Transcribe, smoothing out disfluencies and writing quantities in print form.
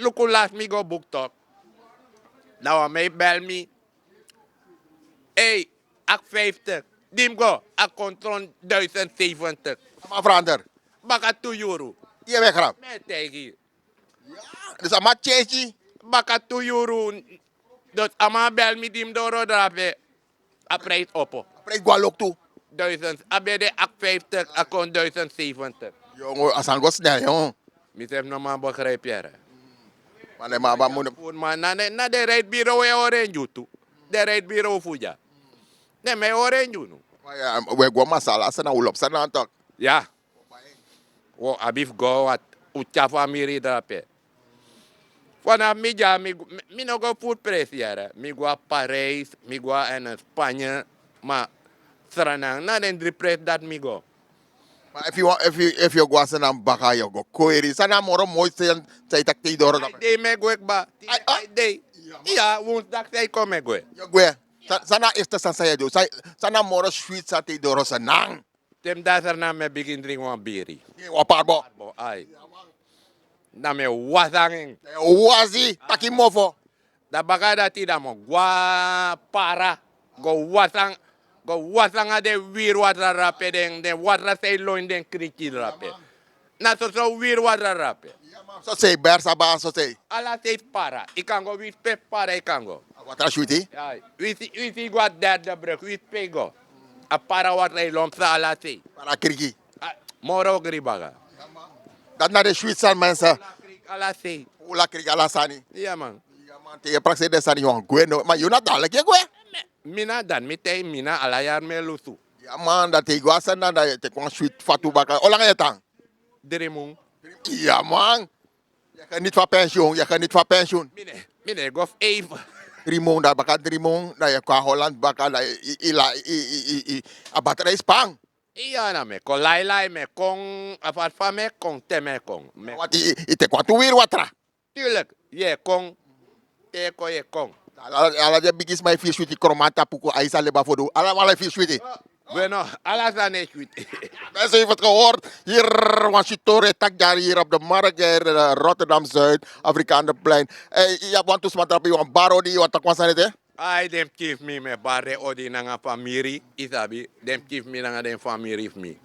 Luku last me go book talk. Nou, mij bel me. Hey, ak 50. Dim go, ak kontron 1070. Maar verander. Baka 2 euro. Je wegrap. Met tegen. Dus ama change. Baka 2 euro. Dus ama bel me dim door drape. A prijs oppo. Prijs gualok toe. 1000. Abede ak 50, ak kon 1070. Jongen, als aan snel, jongen. Mis heb nog maar begrijp je. Maar nee, maar moet Maar na de rijdbureau e orange toe. De rijdbureau fuja. Nee, mij orange nu. maar ja, we gaan masala, sana ulop, sana toch. Ja. Wo abif go wat ucha famiri drape. Vanaf mi ja mi no go food press yara. Mi go a Parijs, mi go en Spanje, maar Sranang na den drie press dat mi go. Maar if you go sana baka you go koeri, sana moro mooi zijn, zij tak te door dat. Ay me go ba. Ay day. Ja, woensdag say kom me go. You go. Sana is te sana do. Sana moro sweet sa te door sa nang. Tem dasar na me begin drink one biri. Ye waparbo. Bo ay. Na me wasangin. Wazi taki mofo. Da bagada ti da mo gua para go wasang ade wir watra rape den watra say loin den kriki rape. Na so wir watra rape. So say ber sa ba so say. Ala say para. Ikango wit pe para ikango. Watra sweetie. Ay, wit got that the break wit pe go. A para watra lom sa ala say. Para kriki. Moro gribaga. Dat na de sweet san mensen. Ala say. Ula kriki ala sani. Ja man. Ja man, te praxe de sani yon gwe no. Maar you not dadelijk je gwe. Mina dan mi tay mina ala yar me lusu. Ja man, dat te gwa san dat te kon sweet fatu baka. Olang je tang. Dremung. Ja man. Je gaat niet van pensioen, je gaat niet van pensioen. Mine gof even. 3 maanden, dat baka 3 maanden, dat je qua Holland baka, dat je a batterij spang. Iya na me ko lai me kong afat fa me kong te me kong. Me Want je te kwatu weer wat ra. tuurlijk ye kong te ko ye kong. Ala je bigis my fish with kromata puko aisa leba fodo. Ala fish with. Bueno, ala sa ne kwit. Mensen heeft het gehoord. Hier was je toren takjari hier op de markt hier Rotterdam Zuid, Afrikaanderplein. Je want to smatrapi want baro die want takwa san het. Ai dem give me me bare odi nanga famiri isabi. Dem give me nanga dem famiri me.